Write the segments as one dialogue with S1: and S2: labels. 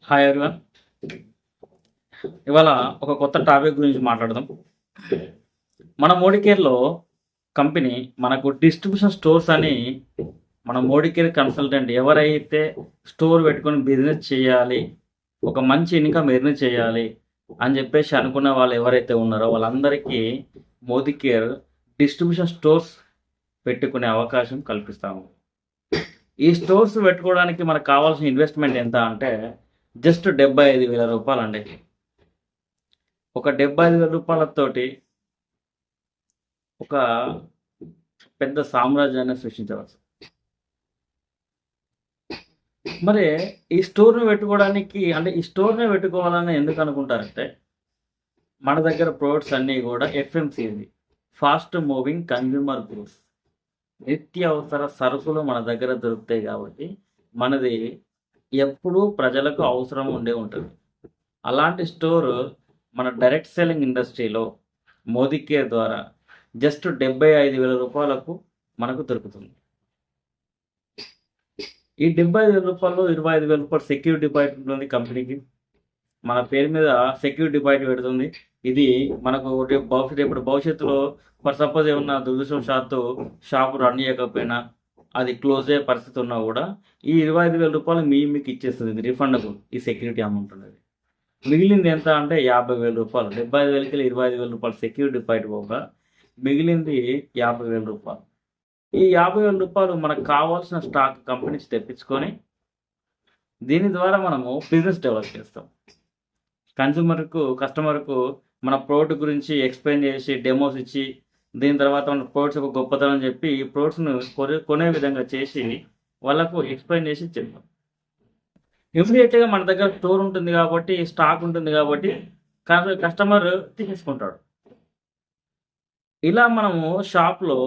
S1: Hi everyone. ఇవాళ ఒక కొత్త టాపిక్ గురించి మాట్లాడదాం. మన మోడీకేర్లో కంపెనీ మనకు డిస్ట్రిబ్యూషన్ స్టోర్స్ అని మన మోడీకేర్ కన్సల్టెంట్ ఎవరైతే స్టోర్ పెట్టుకొని బిజినెస్ చేయాలి, ఒక మంచి ఇన్కమ్ ఎర్న్ చేయాలి అని చెప్పేసి అనుకున్న వాళ్ళు ఎవరైతే ఉన్నారో వాళ్ళందరికీ మోదీకేర్ డిస్ట్రిబ్యూషన్ స్టోర్స్ పెట్టుకునే అవకాశం కల్పిస్తాము. ఈ స్టోర్స్ పెట్టుకోవడానికి మనకు కావాల్సిన ఇన్వెస్ట్మెంట్ ఎంత అంటే జస్ట్ 75,000 రూపాయలు అండి. ఒక 75,000 రూపాయలతోటి ఒక పెద్ద సామ్రాజ్యాన్ని సృష్టించవచ్చు. మరి ఈ స్టోర్ని పెట్టుకోవడానికి అంటే ఈ స్టోర్ని పెట్టుకోవాలని ఎందుకు అనుకుంటారంటే మన దగ్గర ప్రొడక్ట్స్ అన్నీ కూడా FMCG, fast moving consumer goods, నిత్యావసర సరుకులు మన దగ్గర దొరుకుతాయి కాబట్టి మనది ఎప్పుడూ ప్రజలకు అవసరం ఉండే ఉంటుంది. అలాంటి స్టోర్ మన డైరెక్ట్ సెల్లింగ్ ఇండస్ట్రీలో మోదీకేర్ ద్వారా జస్ట్ 75,000 రూపాయలకు మనకు దొరుకుతుంది. ఈ 75,000 రూపాయలు 25,000 రూపాయలు సెక్యూరిటీ డిపాజిట్ ఉంటుంది కంపెనీకి. మన పేరు మీద సెక్యూరిటీ డిపాజిట్ పెడుతుంది. ఇది మనకు భవిష్యత్తులో ఫర్ సపోజ్ ఏమన్నా దురదృష్టవశాత్తు షాపు రన్ చేయకపోయినా అది క్లోజ్ అయ్యే పరిస్థితి ఉన్నా కూడా ఈ 25,000 రూపాయలు మీకు ఇచ్చేస్తుంది. ఇది రిఫండబుల్. ఈ సెక్యూరిటీ అమౌంట్ ఉన్నది. మిగిలింది ఎంత అంటే 50,000 రూపాయలు. 75,000కి 25,000 రూపాయలు సెక్యూరిటీ డిపాజిట్ పోగా మిగిలింది 50,000 రూపాయలు. ఈ 50,000 రూపాయలు మనకు కావాల్సిన స్టాక్ కంపెనీ నుంచి తెప్పించుకొని దీని ద్వారా మనము బిజినెస్ డెవలప్ చేస్తాం. కస్టమర్కు మన ప్రోడక్ట్ గురించి ఎక్స్ప్లెయిన్ చేసి డెమోస్ ఇచ్చి దీని తర్వాత మన ప్రోడక్ట్స్ ఒక గొప్పతనం చెప్పి ఈ ప్రోడక్ట్స్ను కొనే విధంగా చేసి వాళ్ళకు ఎక్స్ప్లెయిన్ చేసి చెప్తాం. ఇమీడియట్గా మన దగ్గర స్టోర్ ఉంటుంది కాబట్టి, స్టాక్ ఉంటుంది కాబట్టి కస్టమర్ తీసుకుంటాడు. ఇలా మనము షాప్లో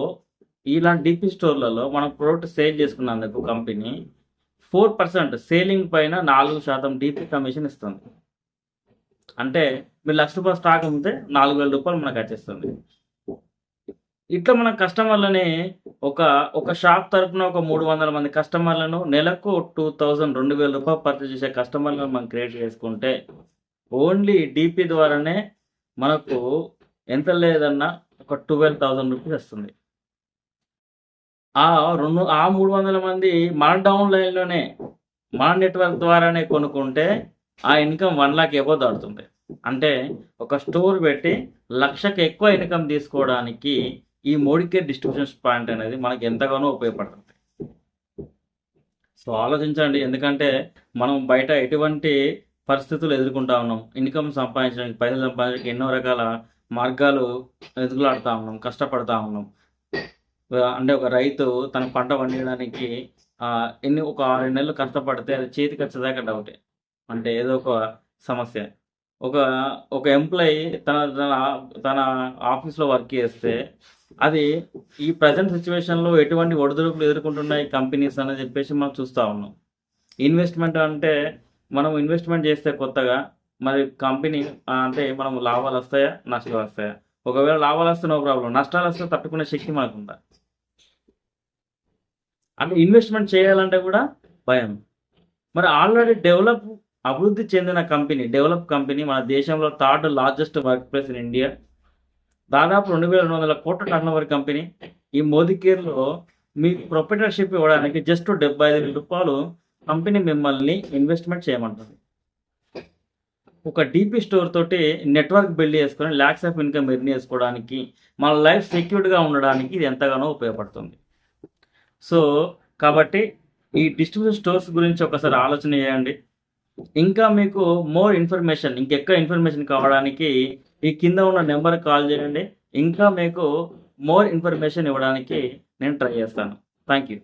S1: ఇలాంటి డిపి స్టోర్లలో మనం ప్రోడక్ట్ సేల్ చేసుకున్నందుకు కంపెనీ 4% సేలింగ్ పైన 4% డిపి కమిషన్ ఇస్తుంది. అంటే మీరు ₹1,00,000 స్టాక్ అమ్మితే 4,000 రూపాయలు మనకు వచ్చేస్తుంది. ఇట్లా మన కస్టమర్లని ఒక షాప్ తరఫున ఒక 300 మంది కస్టమర్లను నెలకు 2,000 రూపాయలు పర్చేస్ చేసే కస్టమర్లను మనం క్రియేట్ చేసుకుంటే ఓన్లీ డిపి ద్వారానే మనకు ఎంత లేదన్నా ఒక 12,000 రూపీస్ వస్తుంది. ఆ 300 మంది మన డౌన్ లైన్లోనే మన నెట్వర్క్ ద్వారానే కొనుక్కుంటే ఆ ఇన్కమ్ 1 లాక్ ఎబో దాడుతుంది. అంటే ఒక స్టోర్ పెట్టి 1,00,000కి ఎక్కువ ఇన్కమ్ తీసుకోవడానికి ఈ మోడీకేర్ డిస్ట్రిబ్యూషన్ పాయింట్ అనేది మనకు ఎంతగానో ఉపయోగపడుతుంది. సో ఆలోచించండి. ఎందుకంటే మనం బయట ఎటువంటి పరిస్థితులు ఎదుర్కొంటా ఉన్నాం. ఇన్కమ్ సంపాదించడానికి, పైసలు సంపాదించడానికి ఎన్నో రకాల మార్గాలు ఎదుగులాడుతూ ఉన్నాం, కష్టపడతా ఉన్నాం. అంటే ఒక రైతు తన పంట పండించడానికి ఒక 6 నెలలు కష్టపడితే అది చేతికి వచ్చేదాకా డౌటే. అంటే ఏదో ఒక సమస్య. ఒక ఎంప్లాయీ తన ఆఫీస్లో వర్క్ చేస్తే అది ఈ ప్రజెంట్ సిచ్యువేషన్లో ఎటువంటి ఒడిదుడుకులు ఎదుర్కొంటున్నాయి కంపెనీస్ అని చెప్పేసి మనం చూస్తూ ఉన్నాం. ఇన్వెస్ట్మెంట్ అంటే మనం ఇన్వెస్ట్మెంట్ చేస్తే కొత్తగా మరి కంపెనీ అంటే మనం లాభాలు వస్తాయా, నష్టాలు వస్తాయా? ఒకవేళ లాభాలు వస్తే నో ప్రాబ్లం, నష్టాలు వస్తే తట్టుకునే శక్తి మనకు ఉందా? అంటే ఇన్వెస్ట్మెంట్ చేయాలంటే కూడా భయం. మరి ఆల్రెడీ అభివృద్ధి చెందిన కంపెనీ, డెవలప్ కంపెనీ, మన దేశంలో 3rd largest work place in India, దాదాపు 2,200 కోట్ల టర్నోవర్ కంపెనీ. ఈ మోదీకేర్లో మీకు ప్రొప్రైటర్షిప్ ఇవ్వడానికి జస్ట్ 75,000 రూపాయలు కంపెనీ మిమ్మల్ని ఇన్వెస్ట్మెంట్ చేయమంటుంది. ఒక డిపి స్టోర్ తోటి నెట్వర్క్ బిల్డ్ చేసుకొని లాక్స్ ఆఫ్ ఇన్కమ్ ఎర్న్ చేసుకోవడానికి, మన లైఫ్ సెక్యూర్డ్గా ఉండడానికి ఇది ఎంతగానో ఉపయోగపడుతుంది. సో కాబట్టి ఈ డిస్ట్రిబ్యూషన్ స్టోర్స్ గురించి ఒకసారి ఆలోచన చేయండి. ఇంకా మీకు ఇంకెక్కువ ఇన్ఫర్మేషన్ కావడానికి ఈ కింద ఉన్న నెంబర్ కాల్ చేయండి. ఇంకా మీకు మోర్ ఇన్ఫర్మేషన్ ఇవ్వడానికి నేను ట్రై చేస్తాను. Thank you.